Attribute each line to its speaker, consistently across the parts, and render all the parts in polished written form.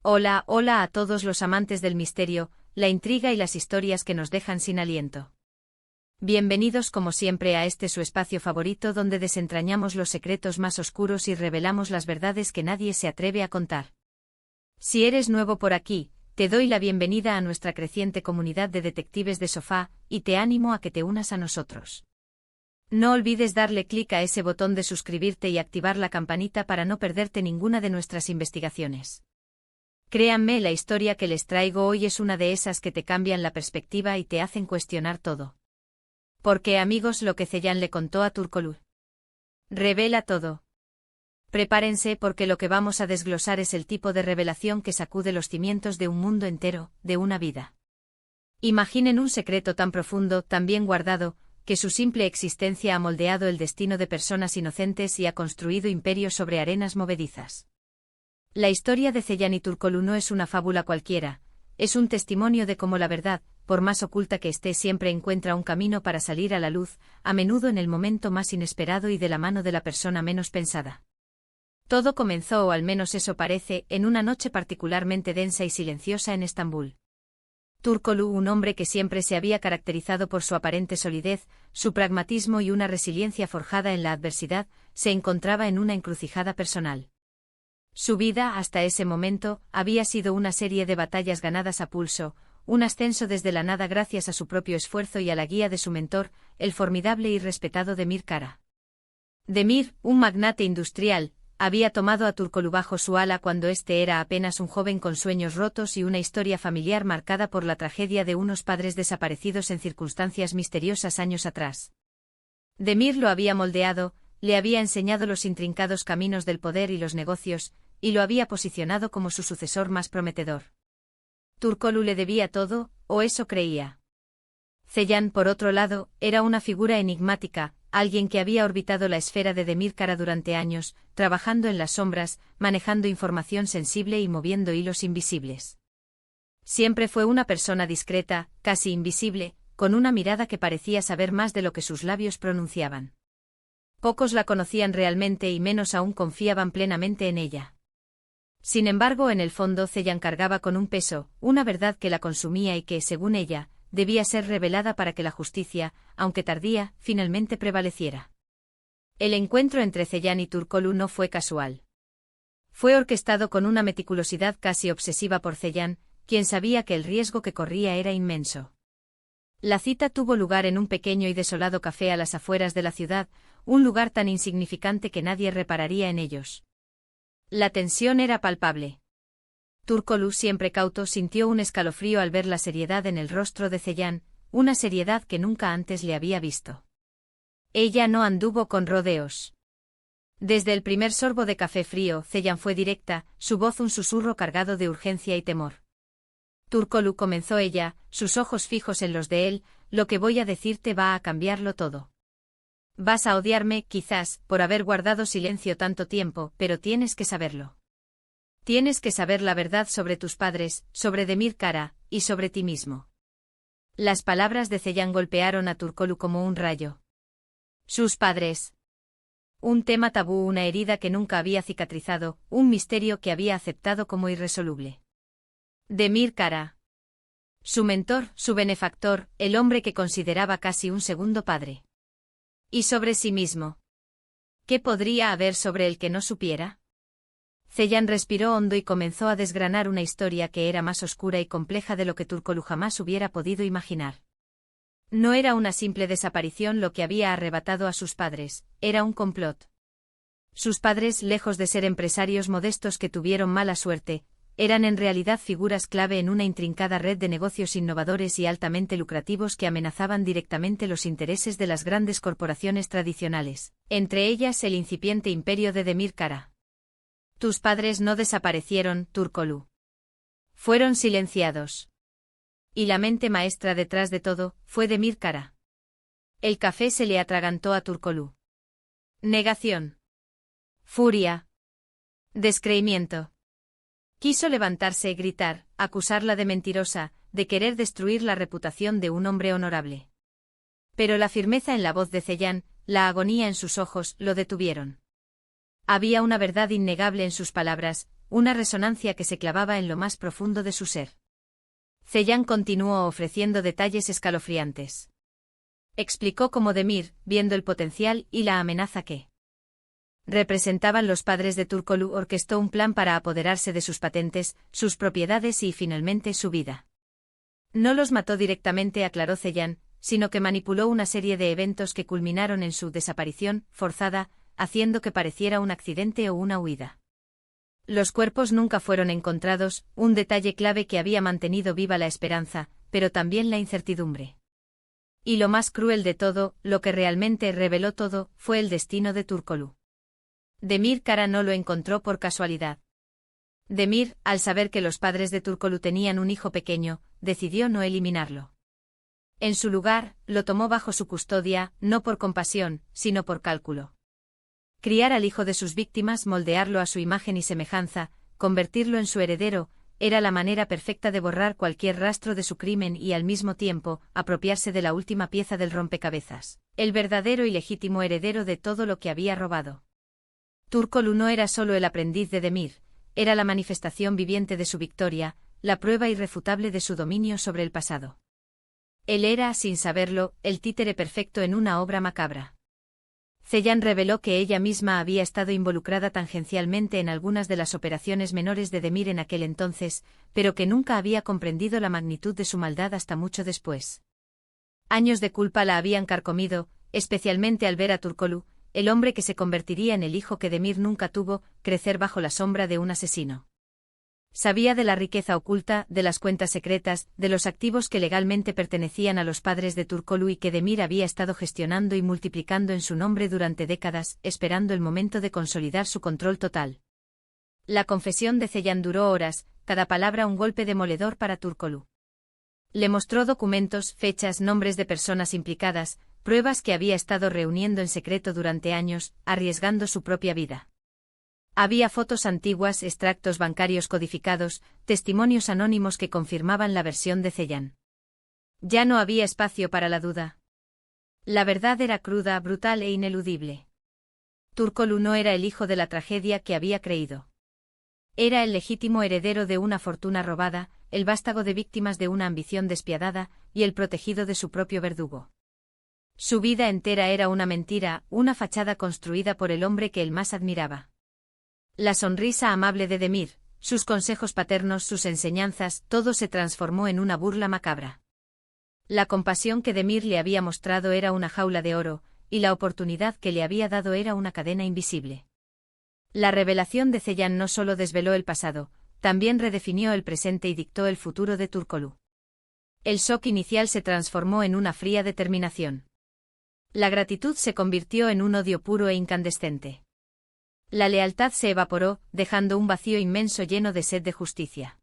Speaker 1: Hola, hola a todos los amantes del misterio, la intriga y las historias que nos dejan sin aliento. Bienvenidos como siempre a este su espacio favorito donde desentrañamos los secretos más oscuros y revelamos las verdades que nadie se atreve a contar. Si eres nuevo por aquí, te doy la bienvenida a nuestra creciente comunidad de detectives de sofá, y te animo a que te unas a nosotros. No olvides darle clic a ese botón de suscribirte y activar la campanita para no perderte ninguna de nuestras investigaciones. Créanme, la historia que les traigo hoy es una de esas que te cambian la perspectiva y te hacen cuestionar todo. Porque amigos, lo que Cellan le contó a Turkoglu revela todo. Prepárense porque lo que vamos a desglosar es el tipo de revelación que sacude los cimientos de un mundo entero, de una vida. Imaginen un secreto tan profundo, tan bien guardado, que su simple existencia ha moldeado el destino de personas inocentes y ha construido imperios sobre arenas movedizas. La historia de Cellan y Turkoglu no es una fábula cualquiera, es un testimonio de cómo la verdad, por más oculta que esté, siempre encuentra un camino para salir a la luz, a menudo en el momento más inesperado y de la mano de la persona menos pensada. Todo comenzó, o al menos eso parece, en una noche particularmente densa y silenciosa en Estambul. Turkoglu, un hombre que siempre se había caracterizado por su aparente solidez, su pragmatismo y una resiliencia forjada en la adversidad, se encontraba en una encrucijada personal. Su vida, hasta ese momento, había sido una serie de batallas ganadas a pulso, un ascenso desde la nada gracias a su propio esfuerzo y a la guía de su mentor, el formidable y respetado Demir Kara. Demir, un magnate industrial, había tomado a Turkoglu bajo su ala cuando éste era apenas un joven con sueños rotos y una historia familiar marcada por la tragedia de unos padres desaparecidos en circunstancias misteriosas años atrás. Demir lo había moldeado, le había enseñado los intrincados caminos del poder y los negocios, y lo había posicionado como su sucesor más prometedor. Turkoglu le debía todo, o eso creía. Cellan, por otro lado, era una figura enigmática, alguien que había orbitado la esfera de Demir Kara durante años, trabajando en las sombras, manejando información sensible y moviendo hilos invisibles. Siempre fue una persona discreta, casi invisible, con una mirada que parecía saber más de lo que sus labios pronunciaban. Pocos la conocían realmente y menos aún confiaban plenamente en ella. Sin embargo, en el fondo Cellan cargaba con un peso, una verdad que la consumía y que, según ella, debía ser revelada para que la justicia, aunque tardía, finalmente prevaleciera. El encuentro entre Cellan y Turkoglu no fue casual. Fue orquestado con una meticulosidad casi obsesiva por Cellan, quien sabía que el riesgo que corría era inmenso. La cita tuvo lugar en un pequeño y desolado café a las afueras de la ciudad, un lugar tan insignificante que nadie repararía en ellos. La tensión era palpable. Turkoglu, siempre cauto, sintió un escalofrío al ver la seriedad en el rostro de Cellan, una seriedad que nunca antes le había visto. Ella no anduvo con rodeos. Desde el primer sorbo de café frío, Cellan fue directa, su voz un susurro cargado de urgencia y temor. Turkoglu, comenzó ella, sus ojos fijos en los de él, lo que voy a decirte va a cambiarlo todo. Vas a odiarme, quizás, por haber guardado silencio tanto tiempo, pero tienes que saberlo. Tienes que saber la verdad sobre tus padres, sobre Demir Kara, y sobre ti mismo. Las palabras de Cellan golpearon a Turkoglu como un rayo. Sus padres. Un tema tabú, una herida que nunca había cicatrizado, un misterio que había aceptado como irresoluble. Demir Kara. Su mentor, su benefactor, el hombre que consideraba casi un segundo padre. Y sobre sí mismo. ¿Qué podría haber sobre el que no supiera? Cellan respiró hondo y comenzó a desgranar una historia que era más oscura y compleja de lo que Turkoglu jamás hubiera podido imaginar. No era una simple desaparición lo que había arrebatado a sus padres, era un complot. Sus padres, lejos de ser empresarios modestos que tuvieron mala suerte, eran en realidad figuras clave en una intrincada red de negocios innovadores y altamente lucrativos que amenazaban directamente los intereses de las grandes corporaciones tradicionales, entre ellas el incipiente imperio de Demir Kara. Tus padres no desaparecieron, Turkoglu. Fueron silenciados. Y la mente maestra detrás de todo fue Demir Kara. El café se le atragantó a Turkoglu. Negación. Furia. Descreimiento. Quiso levantarse, gritar, acusarla de mentirosa, de querer destruir la reputación de un hombre honorable. Pero la firmeza en la voz de Cellan, la agonía en sus ojos, lo detuvieron. Había una verdad innegable en sus palabras, una resonancia que se clavaba en lo más profundo de su ser. Zeyan continuó ofreciendo detalles escalofriantes. Explicó cómo Demir, viendo el potencial y la amenaza que representaban los padres de Turkoglu, orquestó un plan para apoderarse de sus patentes, sus propiedades y finalmente su vida. No los mató directamente, aclaró Zeyan, sino que manipuló una serie de eventos que culminaron en su desaparición forzada, haciendo que pareciera un accidente o una huida. Los cuerpos nunca fueron encontrados, un detalle clave que había mantenido viva la esperanza, pero también la incertidumbre. Y lo más cruel de todo, lo que realmente reveló todo, fue el destino de Turkoglu. Demir Kara no lo encontró por casualidad. Demir, al saber que los padres de Turkoglu tenían un hijo pequeño, decidió no eliminarlo. En su lugar, lo tomó bajo su custodia, no por compasión, sino por cálculo. Criar al hijo de sus víctimas, moldearlo a su imagen y semejanza, convertirlo en su heredero, era la manera perfecta de borrar cualquier rastro de su crimen y al mismo tiempo, apropiarse de la última pieza del rompecabezas, el verdadero y legítimo heredero de todo lo que había robado. Turkoglu no era solo el aprendiz de Demir, era la manifestación viviente de su victoria, la prueba irrefutable de su dominio sobre el pasado. Él era, sin saberlo, el títere perfecto en una obra macabra. Zeyan reveló que ella misma había estado involucrada tangencialmente en algunas de las operaciones menores de Demir en aquel entonces, pero que nunca había comprendido la magnitud de su maldad hasta mucho después. Años de culpa la habían carcomido, especialmente al ver a Turkoglu, el hombre que se convertiría en el hijo que Demir nunca tuvo, crecer bajo la sombra de un asesino. Sabía de la riqueza oculta, de las cuentas secretas, de los activos que legalmente pertenecían a los padres de Turkoglu y que Demir había estado gestionando y multiplicando en su nombre durante décadas, esperando el momento de consolidar su control total. La confesión de Zeyan duró horas, cada palabra un golpe demoledor para Turkoglu. Le mostró documentos, fechas, nombres de personas implicadas, pruebas que había estado reuniendo en secreto durante años, arriesgando su propia vida. Había fotos antiguas, extractos bancarios codificados, testimonios anónimos que confirmaban la versión de Zeyan. Ya no había espacio para la duda. La verdad era cruda, brutal e ineludible. Turkoglu no era el hijo de la tragedia que había creído. Era el legítimo heredero de una fortuna robada, el vástago de víctimas de una ambición despiadada, y el protegido de su propio verdugo. Su vida entera era una mentira, una fachada construida por el hombre que él más admiraba. La sonrisa amable de Demir, sus consejos paternos, sus enseñanzas, todo se transformó en una burla macabra. La compasión que Demir le había mostrado era una jaula de oro, y la oportunidad que le había dado era una cadena invisible. La revelación de Zeyan no solo desveló el pasado, también redefinió el presente y dictó el futuro de Turkoglu. El shock inicial se transformó en una fría determinación. La gratitud se convirtió en un odio puro e incandescente. La lealtad se evaporó, dejando un vacío inmenso lleno de sed de justicia.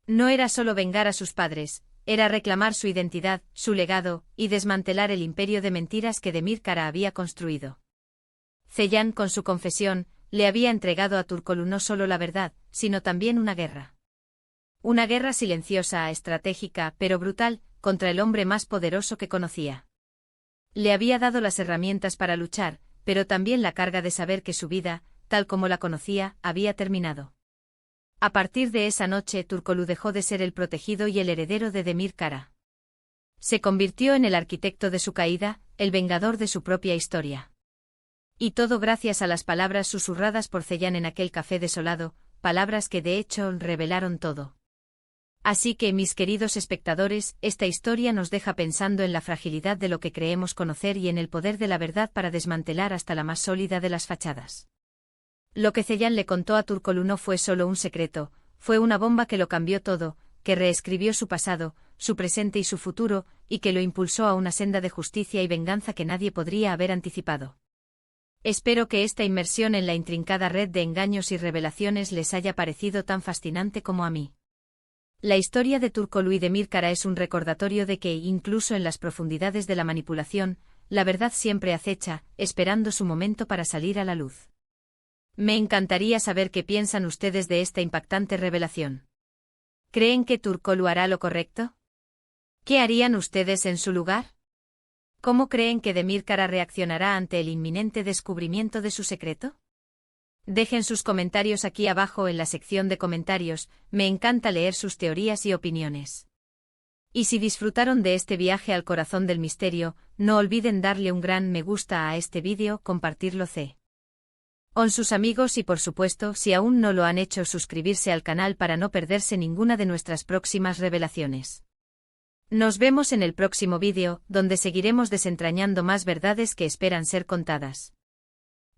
Speaker 1: No era solo vengar a sus padres, era reclamar su identidad, su legado, y desmantelar el imperio de mentiras que Demir Kara había construido. Zeyan, con su confesión, le había entregado a Turkoglu no solo la verdad, sino también una guerra. Una guerra silenciosa, estratégica, pero brutal, contra el hombre más poderoso que conocía. Le había dado las herramientas para luchar, pero también la carga de saber que su vida, tal como la conocía, había terminado. A partir de esa noche Turkoglu dejó de ser el protegido y el heredero de Demir Kara. Se convirtió en el arquitecto de su caída, el vengador de su propia historia. Y todo gracias a las palabras susurradas por Zeyan en aquel café desolado, palabras que de hecho revelaron todo. Así que, mis queridos espectadores, esta historia nos deja pensando en la fragilidad de lo que creemos conocer y en el poder de la verdad para desmantelar hasta la más sólida de las fachadas. Lo que Zeyan le contó a Turkoglu no fue solo un secreto, fue una bomba que lo cambió todo, que reescribió su pasado, su presente y su futuro, y que lo impulsó a una senda de justicia y venganza que nadie podría haber anticipado. Espero que esta inmersión en la intrincada red de engaños y revelaciones les haya parecido tan fascinante como a mí. La historia de Turkoglu y Demir Kara es un recordatorio de que, incluso en las profundidades de la manipulación, la verdad siempre acecha, esperando su momento para salir a la luz. Me encantaría saber qué piensan ustedes de esta impactante revelación. ¿Creen que Turkoglu hará lo correcto? ¿Qué harían ustedes en su lugar? ¿Cómo creen que Demir Kara reaccionará ante el inminente descubrimiento de su secreto? Dejen sus comentarios aquí abajo en la sección de comentarios, me encanta leer sus teorías y opiniones. Y si disfrutaron de este viaje al corazón del misterio, no olviden darle un gran me gusta a este vídeo, compartirlo con sus amigos y por supuesto, si aún no lo han hecho, suscribirse al canal para no perderse ninguna de nuestras próximas revelaciones. Nos vemos en el próximo vídeo, donde seguiremos desentrañando más verdades que esperan ser contadas.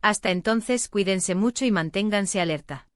Speaker 1: Hasta entonces, cuídense mucho y manténganse alerta.